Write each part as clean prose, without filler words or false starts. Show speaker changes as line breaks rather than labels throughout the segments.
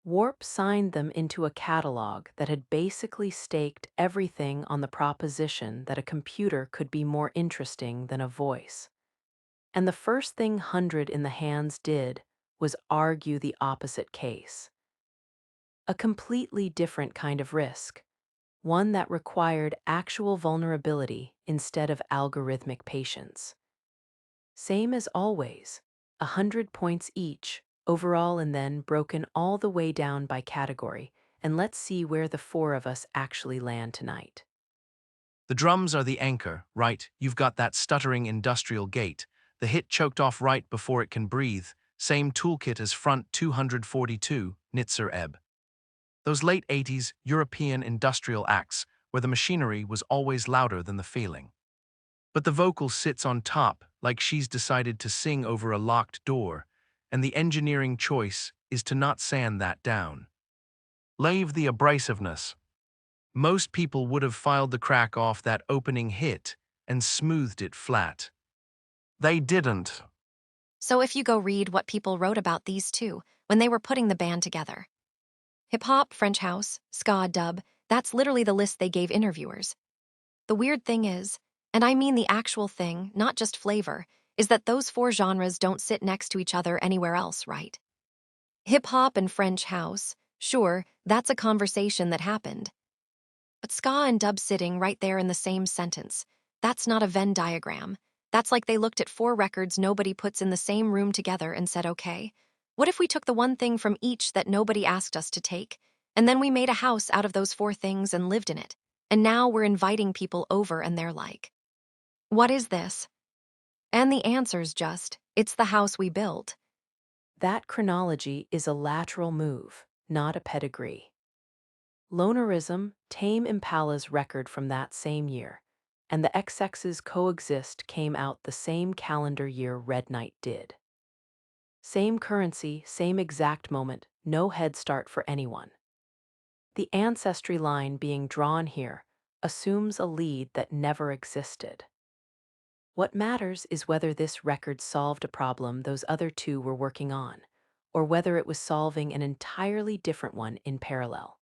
Warp signed them into a catalog that had basically staked everything on the proposition that a computer could be more interesting than a voice. And the first thing Hundred in the Hands did was argue the opposite case. A completely different kind of risk, one that required actual vulnerability instead of algorithmic patience. Same as always, 100 points each, overall, and then broken all the way down by category. And let's see where the four of us actually land tonight.
The drums are the anchor, right? You've got that stuttering industrial gait. The hit choked off right before it can breathe. Same toolkit as front 242, Nitzer Ebb. Those late 80s European industrial acts where the machinery was always louder than the feeling. But the vocal sits on top, like she's decided to sing over a locked door, and the engineering choice is to not sand that down. Leave the abrasiveness. Most people would have filed the crack off that opening hit and smoothed it flat. They didn't.
So if you go read what people wrote about these two when they were putting the band together. Hip-hop, French house, ska, dub, that's literally the list they gave interviewers. The weird thing is, and I mean the actual thing, not just flavor, is that those four genres don't sit next to each other anywhere else, right? Hip-hop and French house, sure, that's a conversation that happened. But ska and dub sitting right there in the same sentence, that's not a Venn diagram. That's like they looked at four records nobody puts in the same room together and said, okay, what if we took the one thing from each that nobody asked us to take, and then we made a house out of those four things and lived in it, and now we're inviting people over and they're like, what is this? And the answer's just, it's the house we built.
That chronology is a lateral move, not a pedigree. Lonerism, Tame Impala's record from that same year, and the XX's Coexist came out the same calendar year Red Knight did. Same currency, same exact moment, no head start for anyone. The ancestry line being drawn here assumes a lead that never existed. What matters is whether this record solved a problem those other two were working on, or whether it was solving an entirely different one in parallel.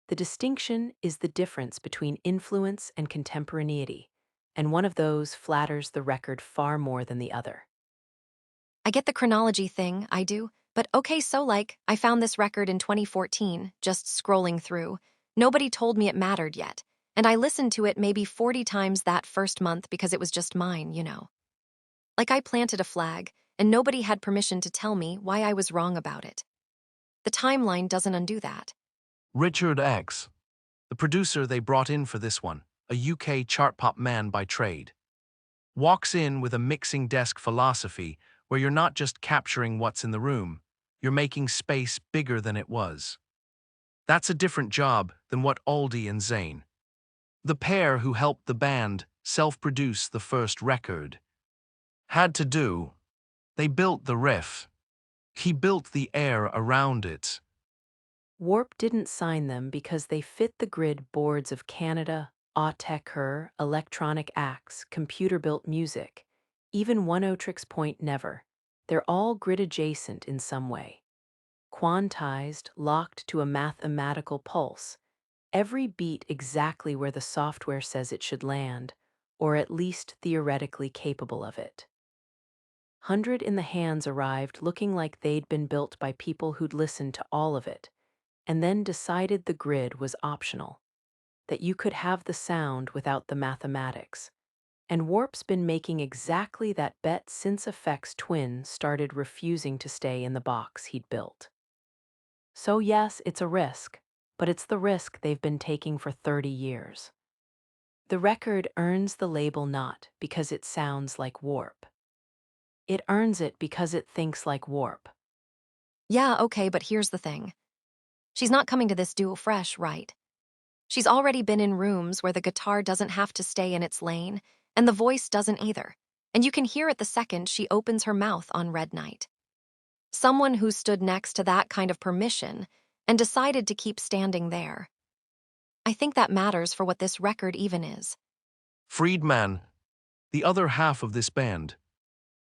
The distinction is the difference between influence and contemporaneity, and one of those flatters the record far more than the other.
I get the chronology thing, I do, but okay, so I found this record in 2014, just scrolling through. Nobody told me it mattered yet, and I listened to it maybe 40 times that first month because it was just mine, you know. Like I planted a flag, and nobody had permission to tell me why I was wrong about it. The timeline doesn't undo that.
Richard X, the producer they brought in for this one, a UK chart pop man by trade, walks in with a mixing desk philosophy where you're not just capturing what's in the room, you're making space bigger than it was. That's a different job than what Aldi and Zane, the pair who helped the band self-produce the first record, had to do. They built the riff. He built the air around it.
Warp didn't sign them because they fit the grid boards of Canada, Autechre, Electronic Acts, computer-built music, even Oneotrix Point Never. They're all grid-adjacent in some way. Quantized, locked to a mathematical pulse, every beat exactly where the software says it should land, or at least theoretically capable of it. Hundred in the Hands arrived looking like they'd been built by people who'd listened to all of it, and then decided the grid was optional, that you could have the sound without the mathematics. And Warp's been making exactly that bet since Effects Twin started refusing to stay in the box he'd built. So yes, it's a risk, but it's the risk they've been taking for 30 years. The record earns the label not because it sounds like Warp. It earns it because it thinks like Warp.
Yeah, okay, but here's the thing. She's not coming to this duo fresh, right? She's already been in rooms where the guitar doesn't have to stay in its lane, and the voice doesn't either. And you can hear it the second she opens her mouth on Red Night. Someone who stood next to that kind of permission and decided to keep standing there. I think that matters for what this record even is.
Friedman, the other half of this band,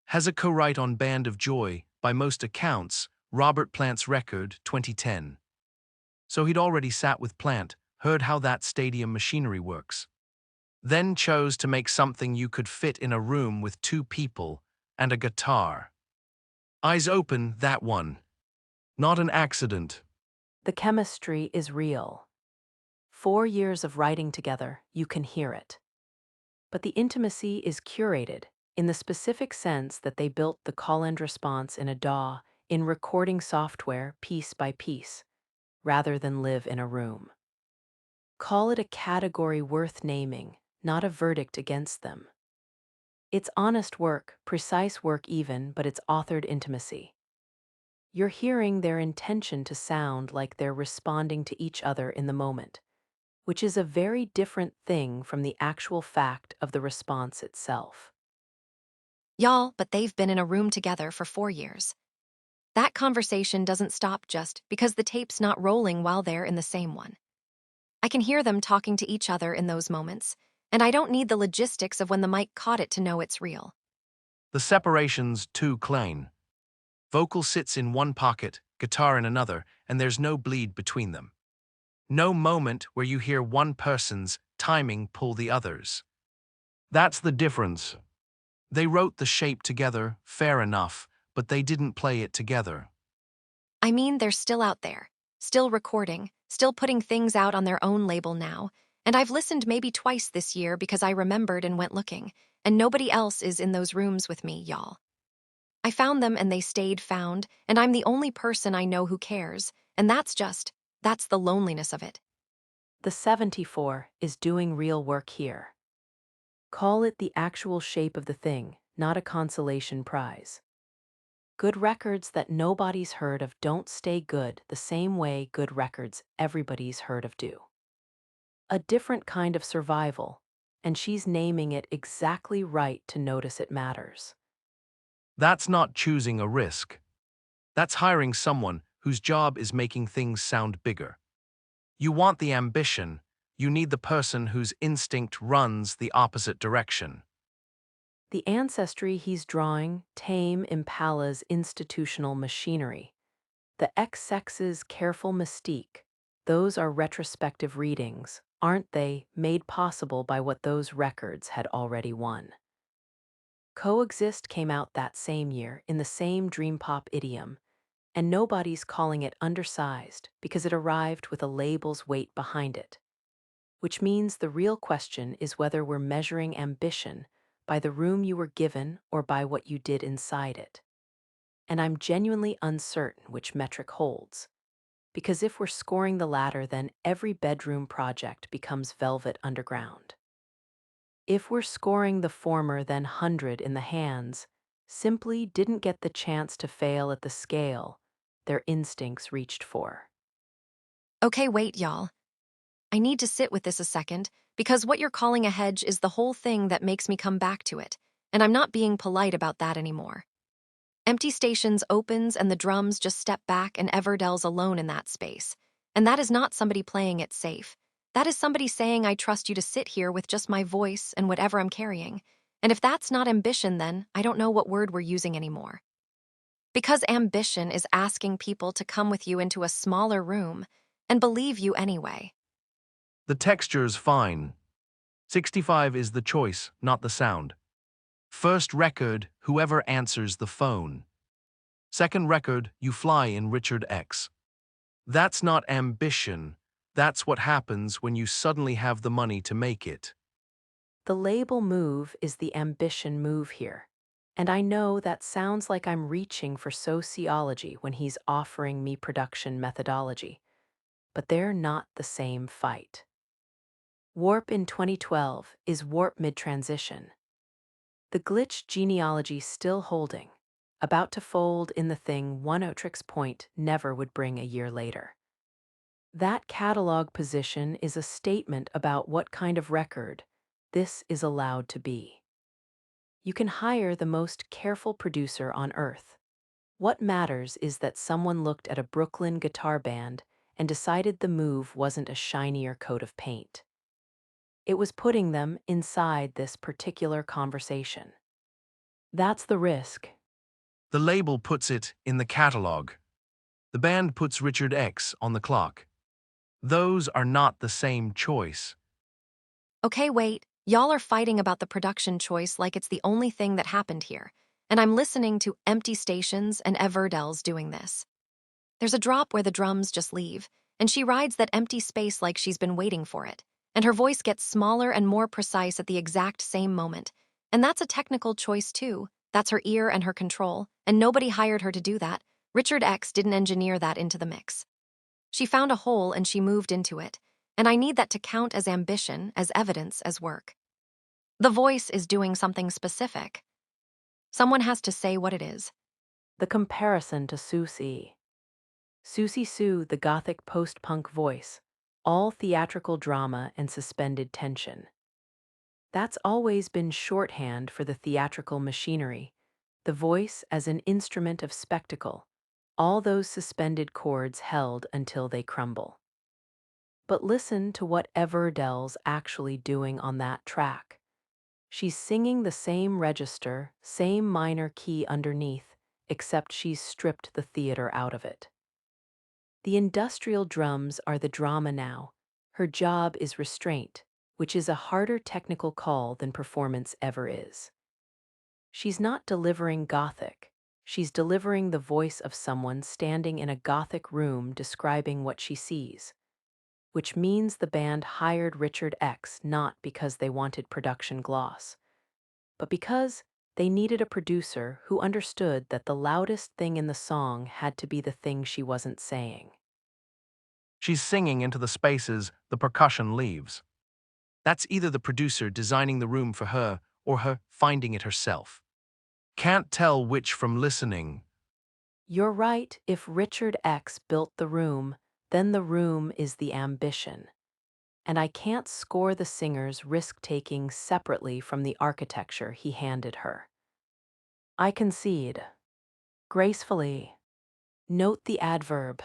has a co-write on Band of Joy, by most accounts, Robert Plant's record, 2010. So he'd already sat with Plant, heard how that stadium machinery works. Then chose to make something you could fit in a room with two people and a guitar. Eyes open, that one. Not an accident.
The chemistry is real. 4 years of writing together, you can hear it. But the intimacy is curated in the specific sense that they built the call-end response in a DAW in recording software piece by piece, rather than live in a room. Call it a category worth naming, not a verdict against them. It's honest work, precise work even, but it's authored intimacy. You're hearing their intention to sound like they're responding to each other in the moment, which is a very different thing from the actual fact of the response itself.
Y'all, but they've been in a room together for 4 years. That conversation doesn't stop just because the tape's not rolling while they're in the same one. I can hear them talking to each other in those moments, and I don't need the logistics of when the mic caught it to know it's real.
The separation's too clean. Vocal sits in one pocket, guitar in another, and there's no bleed between them. No moment where you hear one person's timing pull the other's. That's the difference. They wrote the shape together, fair enough, but they didn't play it together.
I mean, they're still out there, still recording, still putting things out on their own label now, and I've listened maybe twice this year because I remembered and went looking, and nobody else is in those rooms with me, y'all. I found them and they stayed found, and I'm the only person I know who cares, and that's the loneliness of it.
The 74 is doing real work here. Call it the actual shape of the thing, not a consolation prize. Good records that nobody's heard of don't stay good the same way good records everybody's heard of do. A different kind of survival, and she's naming it exactly right to notice it matters.
That's not choosing a risk. That's hiring someone whose job is making things sound bigger. You want the ambition, you need the person whose instinct runs the opposite direction.
The ancestry he's drawing, tame Impala's institutional machinery. The X-Sex's careful mystique, those are retrospective readings, aren't they, made possible by what those records had already won. Coexist came out that same year in the same dream pop idiom, and nobody's calling it undersized because it arrived with a label's weight behind it. Which means the real question is whether we're measuring ambition by the room you were given or by what you did inside it. And I'm genuinely uncertain which metric holds. Because if we're scoring the latter, then every bedroom project becomes Velvet Underground. If we're scoring the former, then 100 in the hands simply didn't get the chance to fail at the scale their instincts reached for.
Okay, wait, y'all. I need to sit with this a second, because what you're calling a hedge is the whole thing that makes me come back to it, and I'm not being polite about that anymore. Empty Stations opens and the drums just step back and Everdell's alone in that space. And that is not somebody playing it safe. That is somebody saying I trust you to sit here with just my voice and whatever I'm carrying. And if that's not ambition, then I don't know what word we're using anymore. Because ambition is asking people to come with you into a smaller room and believe you anyway.
The texture's fine. 65 is the choice, not the sound. First record, whoever answers the phone. Second record, you fly in Richard X. That's not ambition. That's what happens when you suddenly have the money to make it.
The label move is the ambition move here. And I know that sounds like I'm reaching for sociology when he's offering me production methodology, but they're not the same fight. Warp in 2012 is Warp mid-transition. The glitch genealogy still holding, about to fold in the thing Oneotrix Point never would bring a year later. That catalog position is a statement about what kind of record this is allowed to be. You can hire the most careful producer on earth. What matters is that someone looked at a Brooklyn guitar band and decided the move wasn't a shinier coat of paint. It was putting them inside this particular conversation. That's the risk.
The label puts it in the catalog. The band puts Richard X on the clock. Those are not the same choice.
Okay, wait. Y'all are fighting about the production choice like it's the only thing that happened here. And I'm listening to empty stations and Everdell's doing this. There's a drop where the drums just leave, and she rides that empty space like she's been waiting for it. And her voice gets smaller and more precise at the exact same moment. And that's a technical choice, too. That's her ear and her control, and nobody hired her to do that. Richard X didn't engineer that into the mix. She found a hole and she moved into it. And I need that to count as ambition, as evidence, as work. The voice is doing something specific. Someone has to say what it is.
The comparison to Susie. Susie Sue, the gothic post-punk voice, all theatrical drama and suspended tension. That's always been shorthand for the theatrical machinery, the voice as an instrument of spectacle, all those suspended chords held until they crumble. But listen to what Everdell's actually doing on that track. She's singing the same register, same minor key underneath, except she's stripped the theater out of it. The industrial drums are the drama now. Her job is restraint, which is a harder technical call than performance ever is. She's not delivering Gothic. She's delivering the voice of someone standing in a Gothic room describing what she sees, which means the band hired Richard X not because they wanted production gloss, but because they needed a producer who understood that the loudest thing in the song had to be the thing she wasn't saying.
She's singing into the spaces the percussion leaves. That's either the producer designing the room for her or her finding it herself. Can't tell which from listening.
You're right, if Richard X built the room, then the room is the ambition. And I can't score the singer's risk-taking separately from the architecture he handed her. I concede. Gracefully. Note the adverb.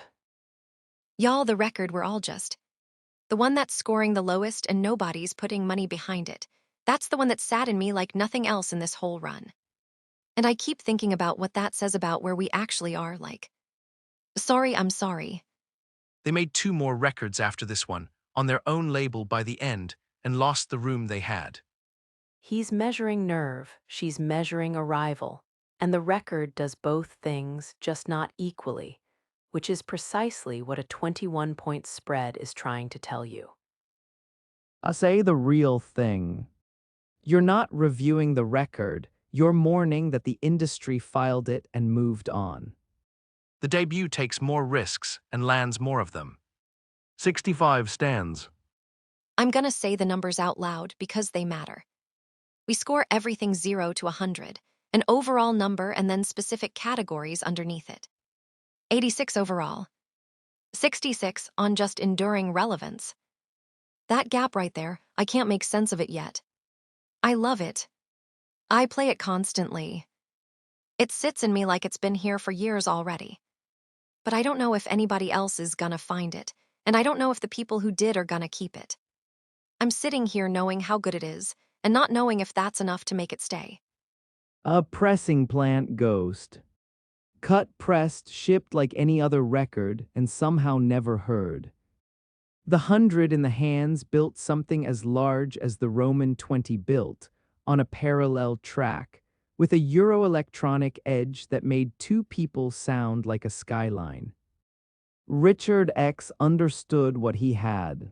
Y'all, the record we're all just. The one that's scoring the lowest and nobody's putting money behind it. That's the one that sat in me like nothing else in this whole run. And I keep thinking about what that says about where we actually are, like, sorry, I'm sorry.
They made 2 more records after this one, on their own label by the end, and lost the room they had.
He's measuring nerve, she's measuring arrival, and the record does both things, just not equally, which is precisely what a 21-point spread is trying to tell you.
I say the real thing. You're not reviewing the record, you're mourning that the industry filed it and moved on.
The debut takes more risks and lands more of them. 65 stands.
I'm gonna say the numbers out loud because they matter. We score everything 0 to 100, an overall number and then specific categories underneath it. 86 overall. 66 on just enduring relevance. That gap right there, I can't make sense of it yet. I love it. I play it constantly. It sits in me like it's been here for years already. But I don't know if anybody else is gonna find it, and I don't know if the people who did are gonna keep it. I'm sitting here knowing how good it is, and not knowing if that's enough to make it stay.
A pressing plant ghost. Cut, pressed, shipped like any other record, and somehow never heard. The 100 in the hands built something as large as the Roman 20 built, on a parallel track, with a Euro-electronic edge that made 2 people sound like a skyline. Richard X understood what he had.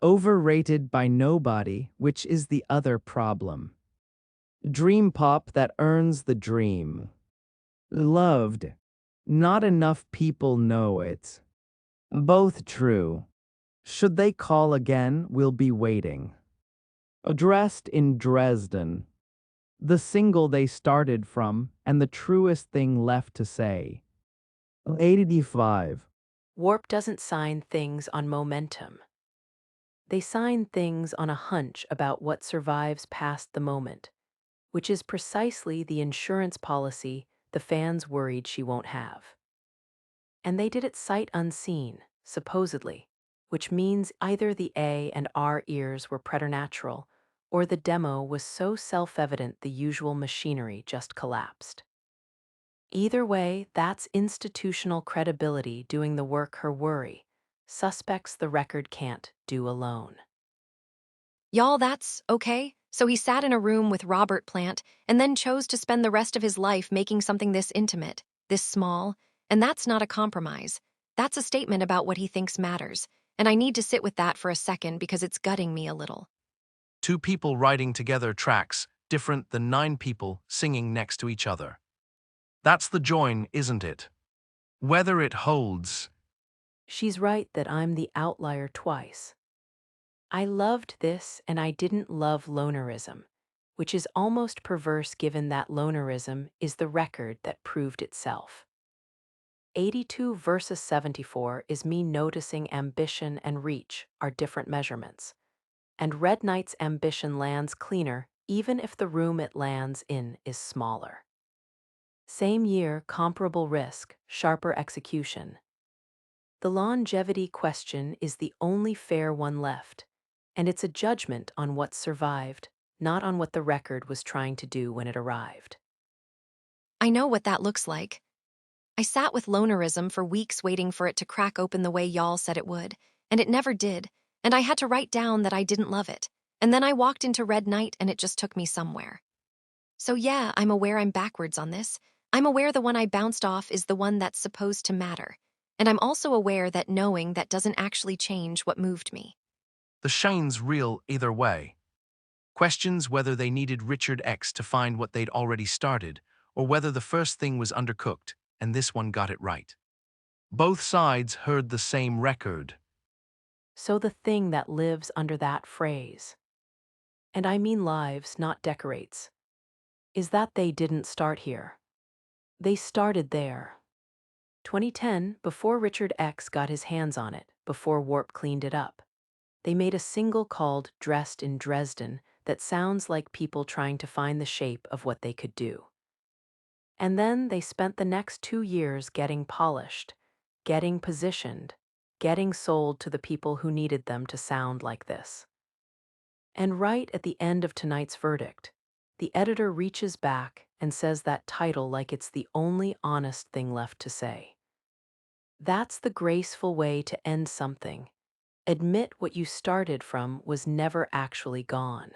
Overrated by nobody, which is the other problem. Dream pop that earns the dream. Loved. Not enough people know it. Both true. Should they call again, we'll be waiting. Addressed in Dresden. The single they started from, and the truest thing left to say. 85.
Warp doesn't sign things on momentum. They sign things on a hunch about what survives past the moment, which is precisely the insurance policy the fans worried she won't have. And they did it sight unseen, supposedly, which means either the A and R ears were preternatural, or the demo was so self-evident the usual machinery just collapsed. Either way, that's institutional credibility doing the work her worry. Suspects the record can't do alone.
Y'all, that's okay? So he sat in a room with Robert Plant and then chose to spend the rest of his life making something this intimate, this small, and that's not a compromise. That's a statement about what he thinks matters, and I need to sit with that for a second because it's gutting me a little.
Two people writing together tracks, different than nine people singing next to each other. That's the join, isn't it? Whether it holds.
She's right that I'm the outlier twice. I loved this and I didn't love lonerism, which is almost perverse given that lonerism is the record that proved itself. 82 versus 74 is me noticing ambition and reach are different measurements, and Red Knight's ambition lands cleaner even if the room it lands in is smaller. Same year, comparable risk, sharper execution. The longevity question is the only fair one left, and it's a judgment on what survived, not on what the record was trying to do when it arrived.
I know what that looks like. I sat with lonerism for weeks waiting for it to crack open the way y'all said it would, and it never did, and I had to write down that I didn't love it. And then I walked into Red Knight and it just took me somewhere. So yeah, I'm aware I'm backwards on this. I'm aware the one I bounced off is the one that's supposed to matter. And I'm also aware that knowing that doesn't actually change what moved me.
The shine's real either way. Questions whether they needed Richard X to find what they'd already started, or whether the first thing was undercooked, and this one got it right. Both sides heard the same record.
So the thing that lives under that phrase, and I mean lives, not decorates, is that they didn't start here. They started there. 2010, before Richard X got his hands on it, before Warp cleaned it up. They made a single called Dressed in Dresden that sounds like people trying to find the shape of what they could do. And then they spent the next 2 years getting polished, getting positioned, getting sold to the people who needed them to sound like this. And right at the end of tonight's verdict, the editor reaches back and says that title like it's the only honest thing left to say. That's the graceful way to end something. Admit what you started from was never actually gone.